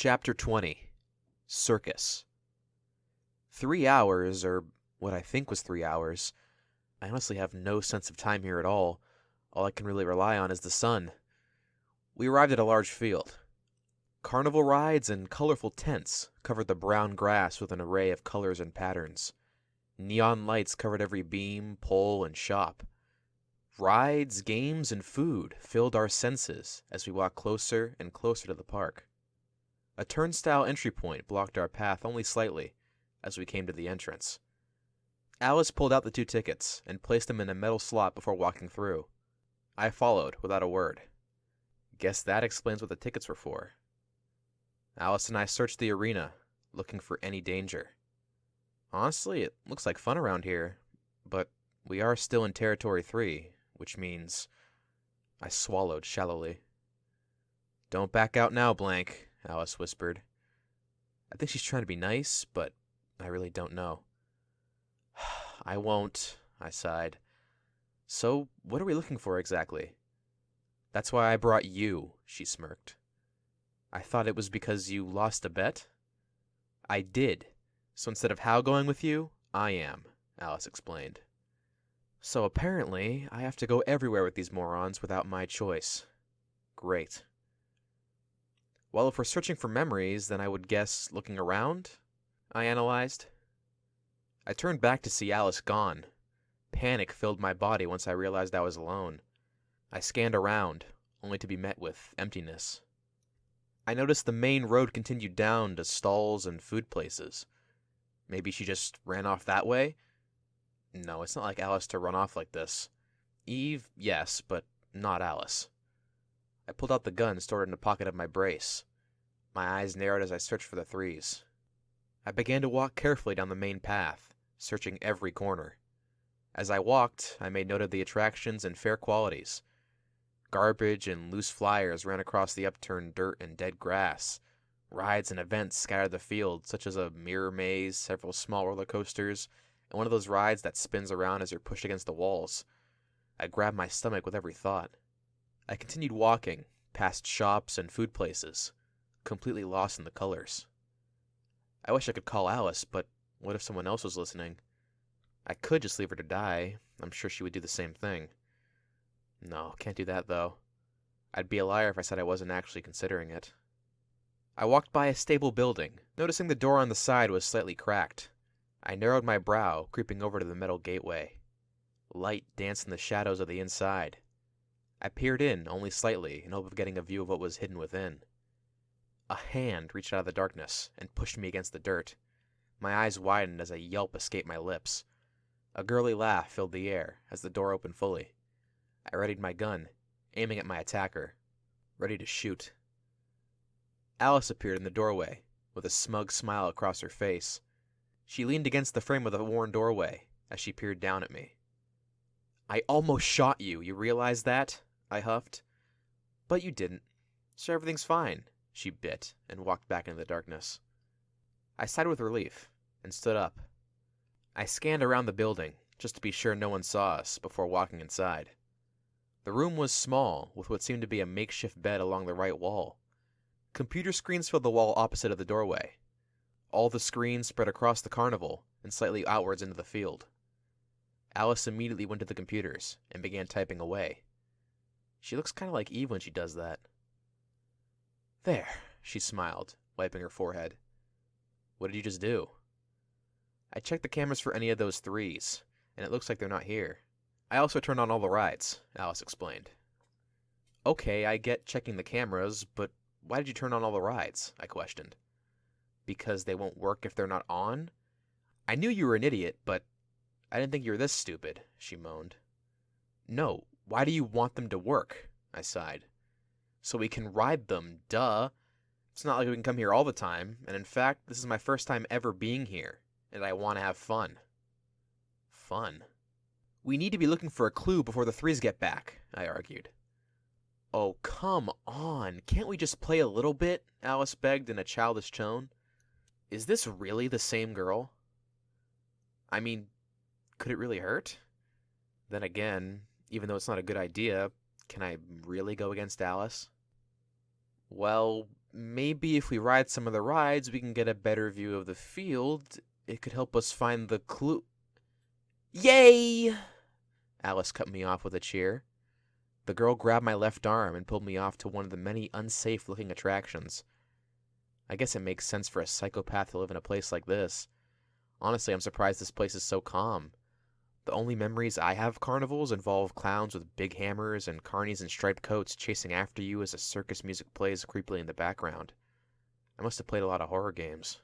Chapter 20 Circus 3 hours, or what I think was 3 hours. I honestly have no sense of time here at all. All I can really rely on is the sun. We arrived at a large field. Carnival rides and colorful tents covered the brown grass with an array of colors and patterns. Neon lights covered every beam, pole, and shop. Rides, games, and food filled our senses as we walked closer and closer to the park. A turnstile entry point blocked our path only slightly as we came to the entrance. Alice pulled out the 2 tickets and placed them in a metal slot before walking through. I followed without a word. Guess that explains what the tickets were for. Alice and I searched the arena, looking for any danger. Honestly, it looks like fun around here, but we are still in Territory 3, which means... I swallowed shallowly. "Don't back out now, Blank," Alice whispered. I think she's trying to be nice, but I really don't know. "I won't," I sighed. "So, what are we looking for exactly?" "That's why I brought you," she smirked. "I thought it was because you lost a bet?" "I did. So instead of Hal going with you, I am," Alice explained. "So apparently, I have to go everywhere with these morons without my choice. Great. Well, if we're searching for memories, then I would guess looking around?" I analyzed. I turned back to see Alice gone. Panic filled my body once I realized I was alone. I scanned around, only to be met with emptiness. I noticed the main road continued down to stalls and food places. Maybe she just ran off that way? No, it's not like Alice to run off like this. Eve, yes, but not Alice. I pulled out the gun stored in the pocket of my brace. My eyes narrowed as I searched for the 3s. I began to walk carefully down the main path, searching every corner. As I walked, I made note of the attractions and fair qualities. Garbage and loose flyers ran across the upturned dirt and dead grass. Rides and events scattered the field, such as a mirror maze, several small roller coasters, and one of those rides that spins around as you're pushed against the walls. I grabbed my stomach with every thought. I continued walking, past shops and food places, completely lost in the colors. I wish I could call Alice, but what if someone else was listening? I could just leave her to die. I'm sure she would do the same thing. No, can't do that, though. I'd be a liar if I said I wasn't actually considering it. I walked by a stable building, noticing the door on the side was slightly cracked. I narrowed my brow, creeping over to the metal gateway. Light danced in the shadows of the inside. I peered in, only slightly, in hope of getting a view of what was hidden within. A hand reached out of the darkness and pushed me against the dirt. My eyes widened as a yelp escaped my lips. A girly laugh filled the air as the door opened fully. I readied my gun, aiming at my attacker, ready to shoot. Alice appeared in the doorway, with a smug smile across her face. She leaned against the frame of the worn doorway as she peered down at me. "I almost shot you, you realize that?" I huffed. "But you didn't, so everything's fine," she bit, and walked back into the darkness. I sighed with relief, and stood up. I scanned around the building, just to be sure no one saw us, before walking inside. The room was small, with what seemed to be a makeshift bed along the right wall. Computer screens filled the wall opposite of the doorway. All the screens spread across the carnival, and slightly outwards into the field. Alice immediately went to the computers, and began typing away. She looks kind of like Eve when she does that. "There," she smiled, wiping her forehead. "What did you just do?" "I checked the cameras for any of those 3s, and it looks like they're not here. I also turned on all the rides," Alice explained. "Okay, I get checking the cameras, but why did you turn on all the rides?" I questioned. "Because they won't work if they're not on? I knew you were an idiot, but I didn't think you were this stupid," she moaned. "No, why do you want them to work?" I sighed. "So we can ride them, duh. It's not like we can come here all the time, and in fact, this is my first time ever being here, and I want to have fun." "Fun?" "We need to be looking for a clue before the 3s get back," I argued. "Oh, come on. Can't we just play a little bit?" Alice begged in a childish tone. "Is this really the same girl? I mean, could it really hurt? Then again, even though it's not a good idea, can I really go against Alice?" "Well, maybe if we ride some of the rides, we can get a better view of the field. It could help us find the clue. Yay! Alice cut me off with a cheer. The girl grabbed my left arm and pulled me off to one of the many unsafe-looking attractions. I guess it makes sense for a psychopath to live in a place like this. Honestly, I'm surprised this place is so calm. The only memories I have of carnivals involve clowns with big hammers and carnies in striped coats chasing after you as the circus music plays creepily in the background. I must have played a lot of horror games.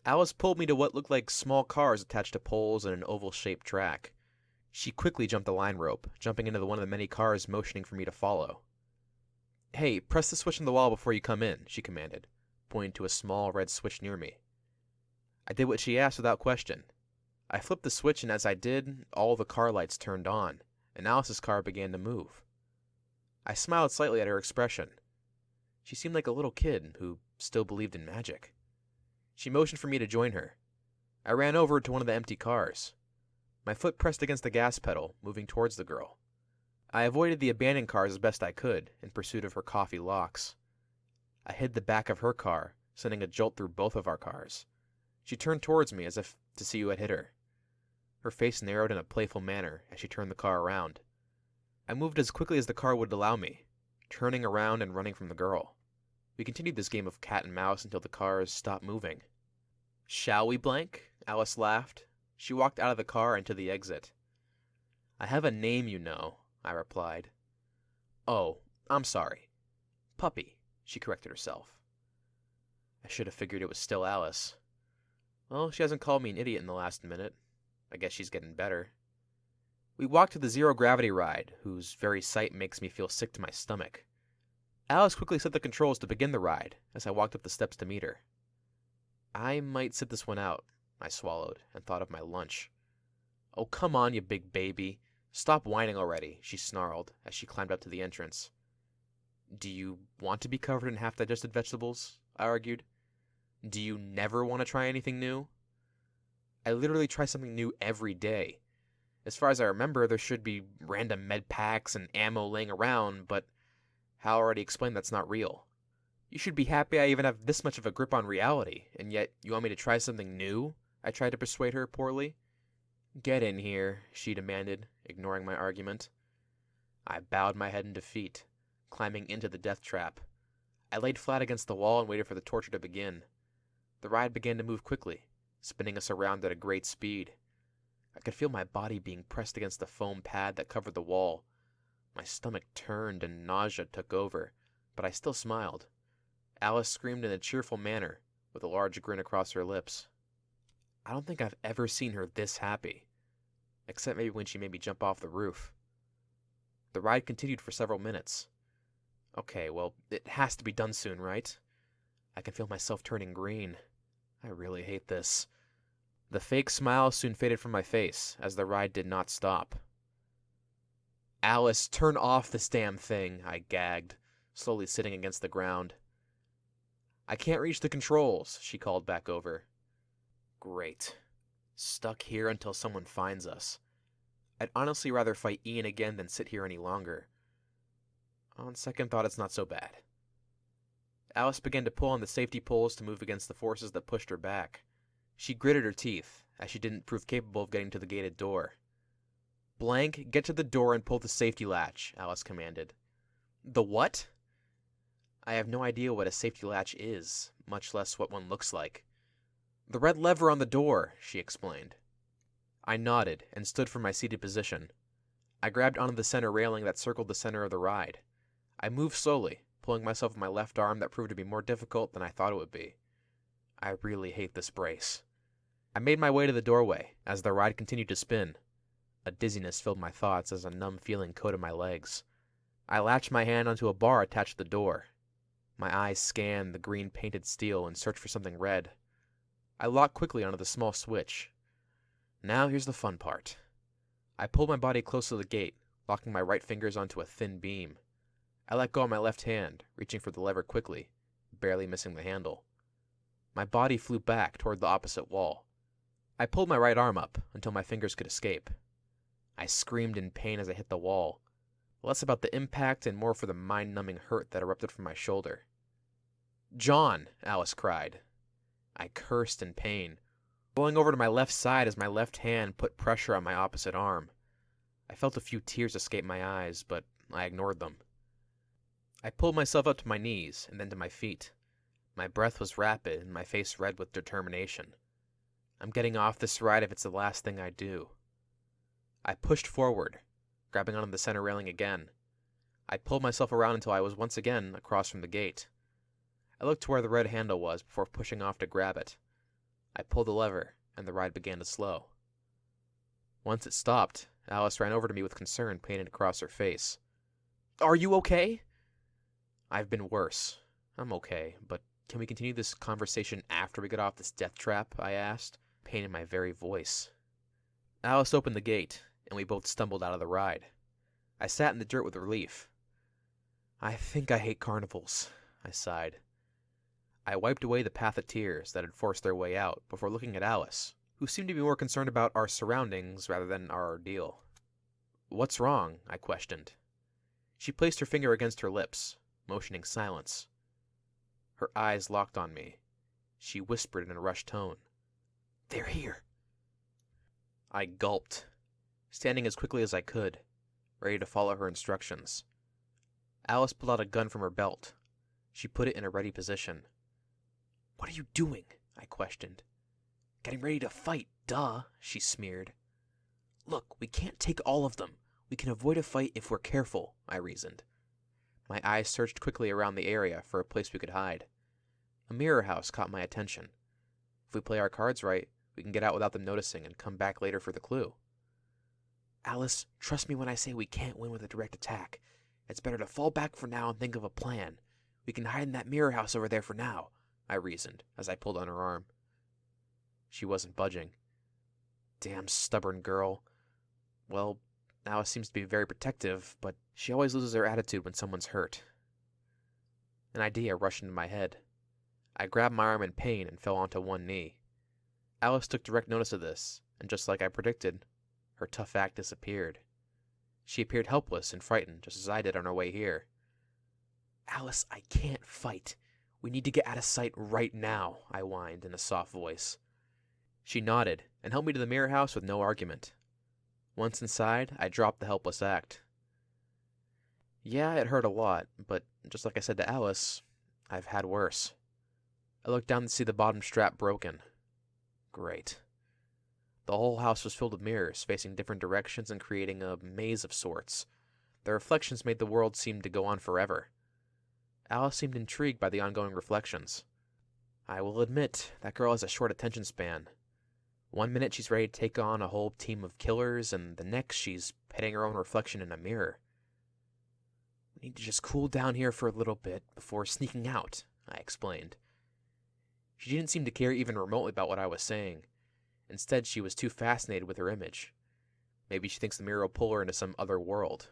Alice pulled me to what looked like small cars attached to poles in an oval-shaped track. She quickly jumped the line rope, jumping into one of the many cars motioning for me to follow. "Hey, press the switch on the wall before you come in," she commanded, pointing to a small red switch near me. I did what she asked without question. I flipped the switch, and as I did, all the car lights turned on, and Alice's car began to move. I smiled slightly at her expression. She seemed like a little kid who still believed in magic. She motioned for me to join her. I ran over to one of the empty cars. My foot pressed against the gas pedal, moving towards the girl. I avoided the abandoned cars as best I could, in pursuit of her coffee locks. I hid the back of her car, sending a jolt through both of our cars. She turned towards me as if to see who had hit her. Her face narrowed in a playful manner as she turned the car around. I moved as quickly as the car would allow me, turning around and running from the girl. We continued this game of cat and mouse until the cars stopped moving. "Shall we, blank?" Alice laughed. She walked out of the car and to the exit. "I have a name, you know," I replied. "Oh, I'm sorry. Puppy," she corrected herself. I should have figured it was still Alice. Well, she hasn't called me an idiot in the last minute. I guess she's getting better. We walked to the zero-gravity ride, whose very sight makes me feel sick to my stomach. Alice quickly set the controls to begin the ride as I walked up the steps to meet her. I might sit this one out, I swallowed, and thought of my lunch. "Oh, come on, you big baby. Stop whining already," she snarled as she climbed up to the entrance. "Do you want to be covered in half-digested vegetables?" I argued. "Do you never want to try anything new?" I literally try something new every day. As far as I remember, there should be random med packs and ammo laying around, but Hal already explained that's not real. You should be happy I even have this much of a grip on reality, and yet you want me to try something new? I tried to persuade her poorly. "Get in here," she demanded, ignoring my argument. I bowed my head in defeat, climbing into the death trap. I laid flat against the wall and waited for the torture to begin. The ride began to move quickly, spinning us around at a great speed. I could feel my body being pressed against the foam pad that covered the wall. My stomach turned and nausea took over, but I still smiled. Alice screamed in a cheerful manner, with a large grin across her lips. I don't think I've ever seen her this happy, except maybe when she made me jump off the roof. The ride continued for several minutes. Okay, well, it has to be done soon, right? I can feel myself turning green. I really hate this. The fake smile soon faded from my face, as the ride did not stop. "Alice, turn off this damn thing," I gagged, slowly sitting against the ground. "I can't reach the controls," she called back over. Great. Stuck here until someone finds us. I'd honestly rather fight Ian again than sit here any longer. On second thought, it's not so bad. Alice began to pull on the safety poles to move against the forces that pushed her back. She gritted her teeth, as she didn't prove capable of getting to the gated door. "Blank, get to the door and pull the safety latch," Alice commanded. "The what?" I have no idea what a safety latch is, much less what one looks like. "The red lever on the door," she explained. I nodded and stood from my seated position. I grabbed onto the center railing that circled the center of the ride. I moved slowly, pulling myself with my left arm that proved to be more difficult than I thought it would be. I really hate this brace. I made my way to the doorway as the ride continued to spin. A dizziness filled my thoughts as a numb feeling coated my legs. I latched my hand onto a bar attached to the door. My eyes scanned the green painted steel and searched for something red. I locked quickly onto the small switch. Now here's the fun part. I pulled my body close to the gate, locking my right fingers onto a thin beam. I let go of my left hand, reaching for the lever quickly, barely missing the handle. My body flew back toward the opposite wall. I pulled my right arm up until my fingers could escape. I screamed in pain as I hit the wall, less about the impact and more for the mind-numbing hurt that erupted from my shoulder. "John!" Alice cried. I cursed in pain, rolling over to my left side as my left hand put pressure on my opposite arm. I felt a few tears escape my eyes, but I ignored them. I pulled myself up to my knees and then to my feet. My breath was rapid and my face red with determination. I'm getting off this ride if it's the last thing I do. I pushed forward, grabbing onto the center railing again. I pulled myself around until I was once again across from the gate. I looked to where the red handle was before pushing off to grab it. I pulled the lever, and the ride began to slow. Once it stopped, Alice ran over to me with concern painted across her face. "Are you okay?" "I've been worse. I'm okay, but can we continue this conversation after we get off this death trap?" I asked, pain in my very voice. Alice opened the gate, and we both stumbled out of the ride. I sat in the dirt with relief. "I think I hate carnivals," I sighed. I wiped away the path of tears that had forced their way out before looking at Alice, who seemed to be more concerned about our surroundings rather than our ordeal. "What's wrong?" I questioned. She placed her finger against her lips, motioning silence. Her eyes locked on me. She whispered in a rushed tone, "They're here." I gulped, standing as quickly as I could, ready to follow her instructions. Alice pulled out a gun from her belt. She put it in a ready position. "What are you doing?" I questioned. "Getting ready to fight, duh," she smeared. "Look, we can't take all of them. We can avoid a fight if we're careful," I reasoned. My eyes searched quickly around the area for a place we could hide. A mirror house caught my attention. If we play our cards right, we can get out without them noticing and come back later for the clue. "Alice, trust me when I say we can't win with a direct attack. It's better to fall back for now and think of a plan. We can hide in that mirror house over there for now," I reasoned as I pulled on her arm. She wasn't budging. Damn stubborn girl. Well, Alice seems to be very protective, but she always loses her attitude when someone's hurt. An idea rushed into my head. I grabbed my arm in pain and fell onto one knee. Alice took direct notice of this, and just like I predicted, her tough act disappeared. She appeared helpless and frightened, just as I did on our way here. "Alice, I can't fight. We need to get out of sight right now," I whined in a soft voice. She nodded and helped me to the mirror house with no argument. Once inside, I dropped the helpless act. Yeah, it hurt a lot, but just like I said to Alice, I've had worse. I looked down to see the bottom strap broken. Great. The whole house was filled with mirrors, facing different directions and creating a maze of sorts. Their reflections made the world seem to go on forever. Alice seemed intrigued by the ongoing reflections. I will admit, that girl has a short attention span. One minute she's ready to take on a whole team of killers, and the next she's petting her own reflection in a mirror. "We need to just cool down here for a little bit before sneaking out," I explained. She didn't seem to care even remotely about what I was saying. Instead, she was too fascinated with her image. Maybe she thinks the mirror will pull her into some other world.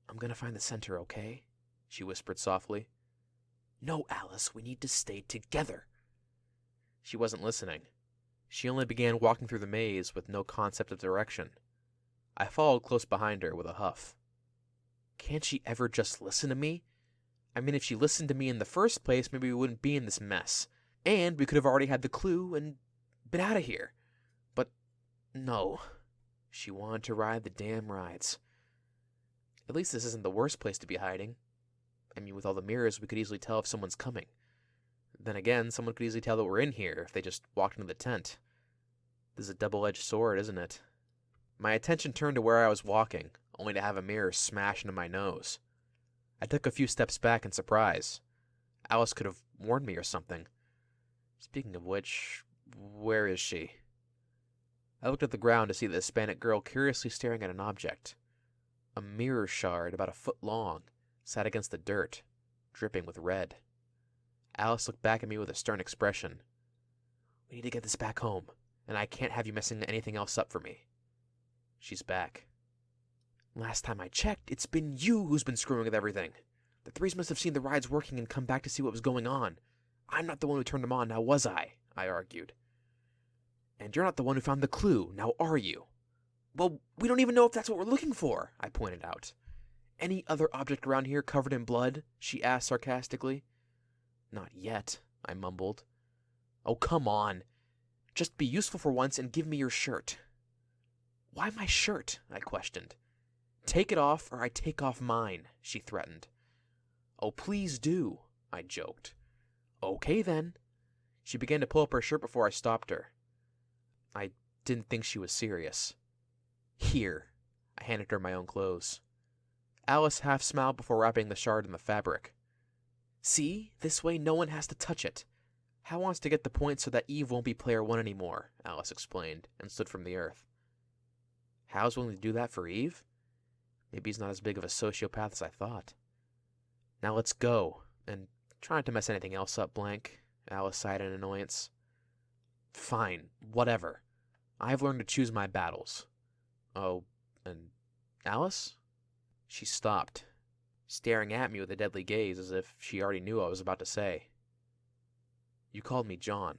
"I'm gonna find the center, okay?" she whispered softly. "No, Alice, we need to stay together." She wasn't listening. She only began walking through the maze with no concept of direction. I followed close behind her with a huff. Can't she ever just listen to me? I mean, if she listened to me in the first place, maybe we wouldn't be in this mess. And we could have already had the clue and been out of here. But no. She wanted to ride the damn rides. At least this isn't the worst place to be hiding. I mean, with all the mirrors, we could easily tell if someone's coming. Then again, someone could easily tell that we're in here if they just walked into the tent. This is a double-edged sword, isn't it? My attention turned to where I was walking, only to have a mirror smash into my nose. I took a few steps back in surprise. Alice could have warned me or something. Speaking of which, where is she? I looked at the ground to see the Hispanic girl curiously staring at an object. A mirror shard about a foot long sat against the dirt, dripping with red. Alice looked back at me with a stern expression. "We need to get this back home, and I can't have you messing anything else up for me." She's back. "Last time I checked, it's been you who's been screwing with everything. The threes must have seen the rides working and come back to see what was going on. I'm not the one who turned them on, now was I argued. "And you're not the one who found the clue, now are you?" "Well, we don't even know if that's what we're looking for," I pointed out. "Any other object around here covered in blood?" she asked sarcastically. Not yet, I mumbled. Oh, come on. Just be useful for once and give me your shirt. Why my shirt? I questioned. Take it off or I take off mine, she threatened. Oh, please do, I joked. Okay then. She began to pull up her shirt before I stopped her. I didn't think she was serious. Here, I handed her my own clothes. Alice half smiled before wrapping the shard in the fabric. See, this way no one has to touch it. Hal wants to get the point so that Eve won't be player one anymore, Alice explained, and stood from the earth. Hal's willing to do that for Eve? Maybe he's not as big of a sociopath as I thought. Now let's go, and try not to mess anything else up, Blank, Alice sighed in annoyance. Fine, whatever. I've learned to choose my battles. Oh, and Alice? She stopped, staring at me with a deadly gaze as if she already knew what I was about to say. You called me John.